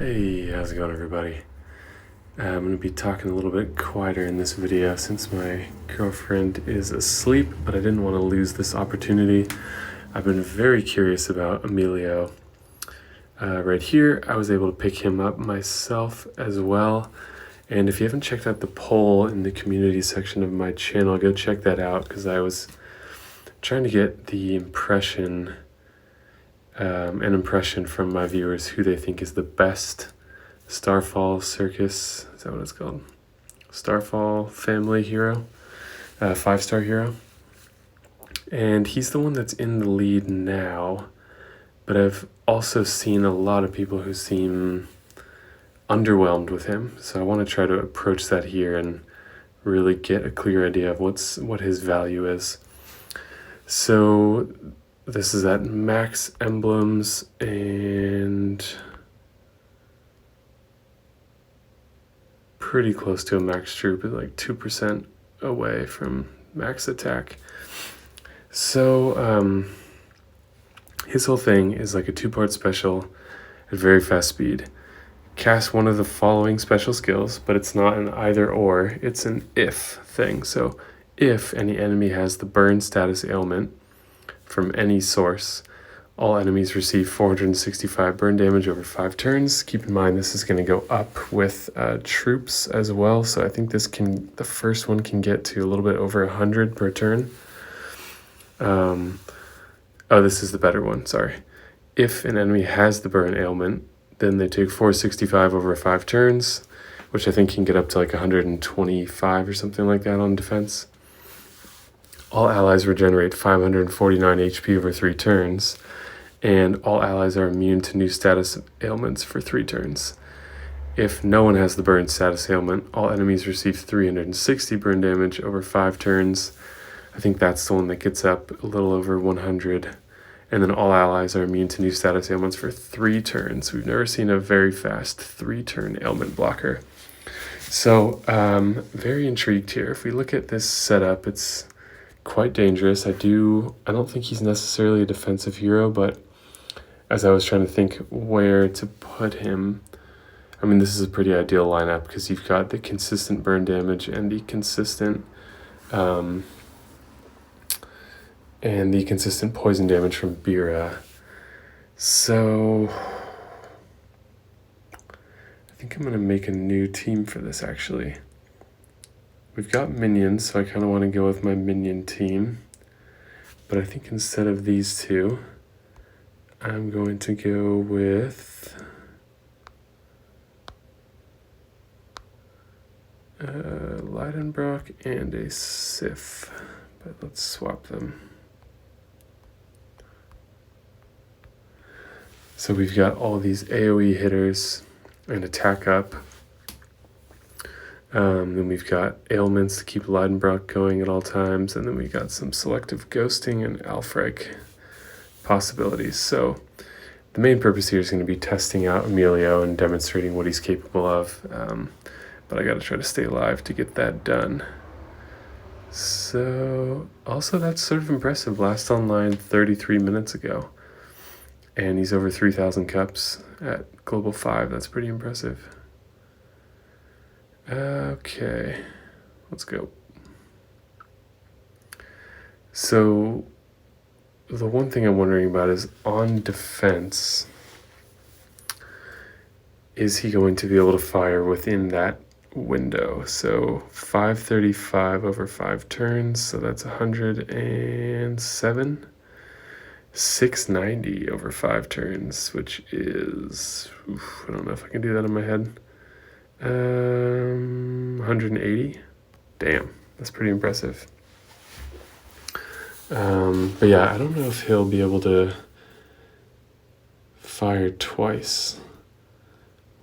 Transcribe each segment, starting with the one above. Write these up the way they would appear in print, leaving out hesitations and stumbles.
Hey, how's it going, everybody? I'm going to be talking a little bit quieter in this video since my girlfriend is asleep, but I didn't want to lose this opportunity. I've been very curious about Emilio. Right here, I was able to pick him up myself as well. And if you haven't checked out the poll in the community section of my channel, go check that out, because I was trying to get the impression from my viewers who they think is the best Starfall Circus, is that what it's called? Starfall family hero, 5-star hero. And he's the one that's in the lead now, but I've also seen a lot of people who seem underwhelmed with him. So I want to try to approach that here and really get a clear idea of what his value is. So this is at max emblems and pretty close to a max troop, at like 2% away from max attack. So his whole thing is like a 2-part special at very fast speed. Cast one of the following special skills, but it's not an either or, it's an if thing. So if any enemy has the burn status ailment from any source, all enemies receive 465 burn damage over 5 turns. Keep in mind this is going to go up with troops as well, so I think the first one can get to a little bit over 100 per turn. This is the better one, sorry. If an enemy has the burn ailment, then they take 465 over 5 turns, which I think can get up to like 125 or something like that on defense. All allies regenerate 549 HP over 3 turns, and all allies are immune to new status ailments for 3 turns. If no one has the burn status ailment, all enemies receive 360 burn damage over 5 turns. I think that's the one that gets up a little over 100. And then all allies are immune to new status ailments for 3 turns. We've never seen a very fast 3-turn ailment blocker. So, very intrigued here. If we look at this setup, it's quite dangerous. I don't think he's necessarily a defensive hero, but as I was trying to think where to put him, I mean, this is a pretty ideal lineup because you've got the consistent burn damage and the consistent poison damage from Bira. So I think I'm going to make a new team for this, actually. We've got minions, so I kind of want to go with my minion team. But I think instead of these two, I'm going to go with Leidenbrock and a Sif. But let's swap them. So we've got all these AoE hitters and attack up. Then we've got ailments to keep Leidenbrock going at all times. And then we got some selective ghosting and Alfreg possibilities. So the main purpose here is going to be testing out Emilio and demonstrating what he's capable of. But I got to try to stay alive to get that done. So also that's sort of impressive. Last online 33 minutes ago. And he's over 3,000 cups at Global 5. That's pretty impressive. Okay, let's go. So the one thing I'm wondering about is on defense, is he going to be able to fire within that window? So 535 over 5 turns, so that's 107. 690 over 5 turns, which is, I don't know if I can do that in my head. 180. Damn, that's pretty impressive. But yeah, I don't know if he'll be able to fire twice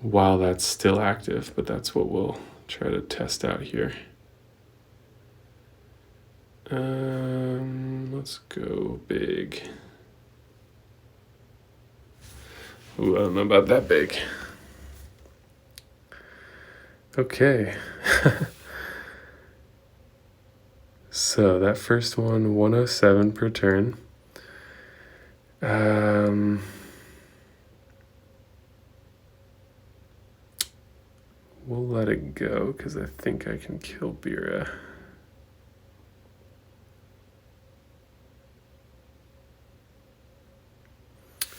while that's still active, but that's what we'll try to test out here. Let's go big. Ooh, I don't know about that big. Okay. So that first one, 107 per turn. We'll let it go because I think I can kill Bira.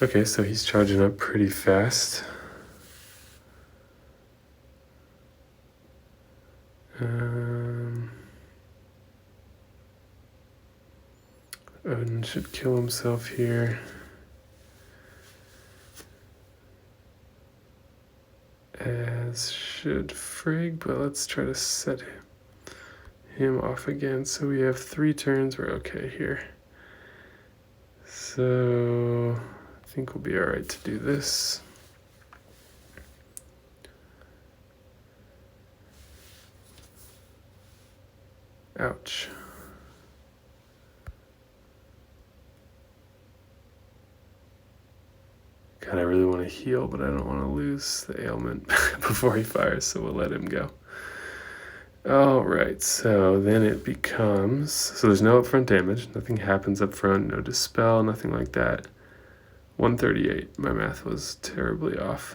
Okay, so he's charging up pretty fast. Odin should kill himself here. As should Frigg, but let's try to set him off again. So we have 3 turns. We're okay here. So I think we'll be all right to do this. Ouch. God, I really want to heal, but I don't want to lose the ailment before he fires, so we'll let him go. All right, so then it becomes, so there's no upfront damage, nothing happens up front, no dispel, nothing like that. 138, my math was terribly off.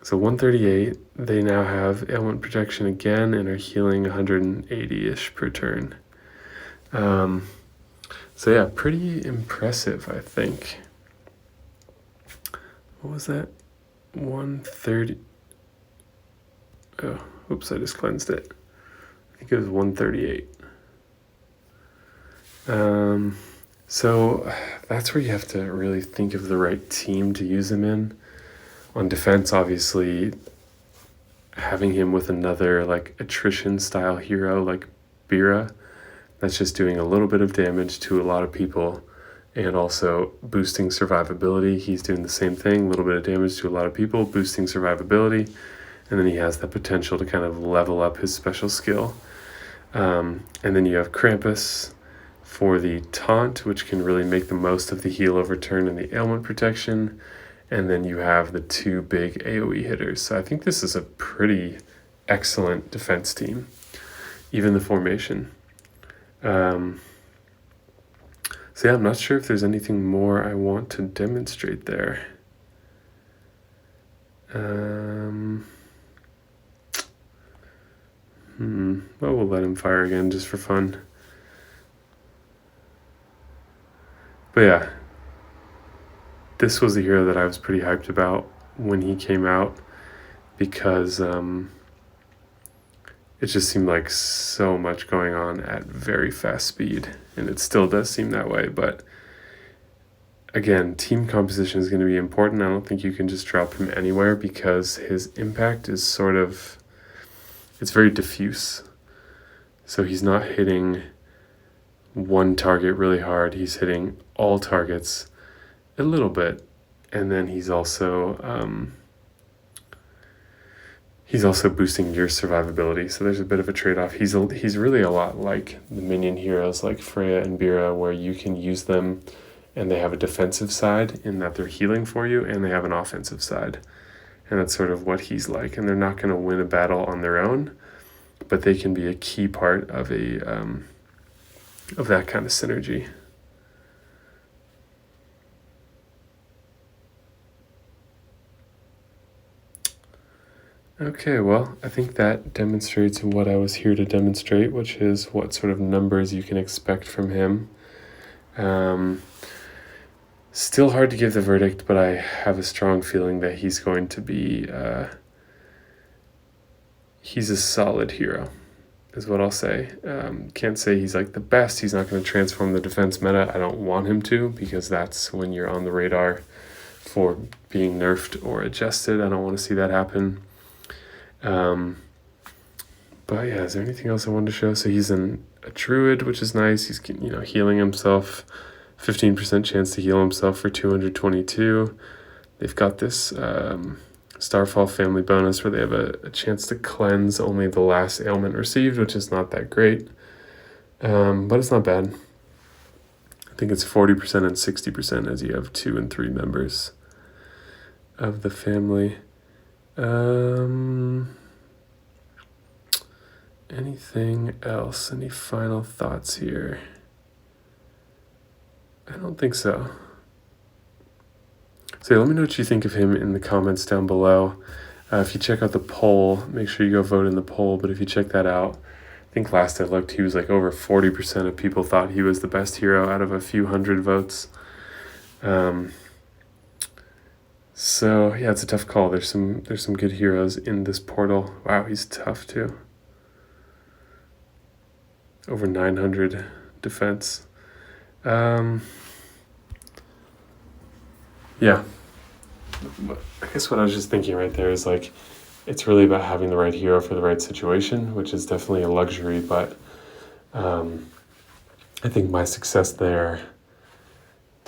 So 138, they now have ailment protection again and are healing 180-ish per turn. So yeah, pretty impressive, I think. What was that? 130. Oh, oops, I just cleansed it. I think it was 138. So that's where you have to really think of the right team to use him in. On defense, obviously, having him with another like attrition style hero like Bira, that's just doing a little bit of damage to a lot of people and also boosting survivability. He's doing the same thing, a little bit of damage to a lot of people, boosting survivability, and then he has the potential to kind of level up his special skill. And then you have Krampus for the taunt, which can really make the most of the heal over turn and the ailment protection. And then you have the 2 big AoE hitters. So I think this is a pretty excellent defense team, even the formation. So yeah, I'm not sure if there's anything more I want to demonstrate there. Well, we'll let him fire again just for fun. But yeah, this was a hero that I was pretty hyped about when he came out because it just seemed like so much going on at very fast speed, and it still does seem that way. But again, team composition is going to be important. I don't think you can just drop him anywhere because his impact is it's very diffuse. So he's not hitting one target really hard. He's hitting all targets a little bit, and then he's also boosting your survivability. So there's a bit of a trade-off. He's really a lot like the minion heroes like Freya and Bira, where you can use them and they have a defensive side in that they're healing for you, and they have an offensive side. And that's sort of what he's like. And they're not going to win a battle on their own, but they can be a key part of of that kind of synergy. Okay, well, I think that demonstrates what I was here to demonstrate, which is what sort of numbers you can expect from him. Still hard to give the verdict, but I have a strong feeling that he's going to be, he's a solid hero, is what I'll say. Can't say he's like the best. He's not going to transform the defense meta. I don't want him to, because that's when you're on the radar for being nerfed or adjusted. I don't want to see that happen. But yeah, is there anything else I wanted to show? So he's a druid, which is nice. He's healing himself, 15% chance to heal himself for 222. They've got this Starfall family bonus where they have a chance to cleanse only the last ailment received, which is not that great, but it's not bad. I think it's 40% and 60% as you have 2 and 3 members of the family. Anything else? Any final thoughts here? I don't think so. So let me know what you think of him in the comments down below. If you check out the poll, make sure you go vote in the poll. But if you check that out, I think last I looked, he was like over 40% of people thought he was the best hero out of a few hundred votes. So yeah, it's a tough call. There's some good heroes in this portal. Wow, he's tough too. Over 900 defense. Yeah. I guess what I was just thinking right there is like, it's really about having the right hero for the right situation, which is definitely a luxury. But I think my success there,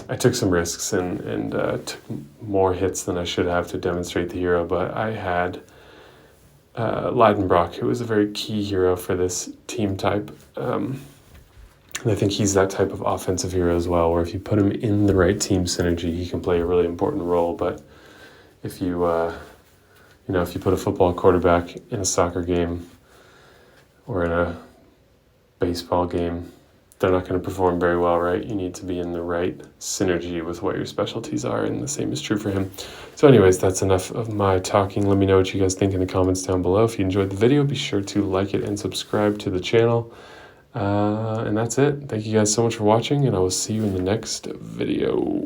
I took some risks and took more hits than I should have to demonstrate the hero. But I had Leidenbrock, who was a very key hero for this team type. And I think he's that type of offensive hero as well, where if you put him in the right team synergy, he can play a really important role. But if you, if you put a football quarterback in a soccer game or in a baseball game, they're not going to perform very well, right? You need to be in the right synergy with what your specialties are, and the same is true for him. So anyways, that's enough of my talking. Let me know what you guys think in the comments down below. If you enjoyed the video, be sure to like it and subscribe to the channel. And that's it. Thank you guys so much for watching, and I will see you in the next video.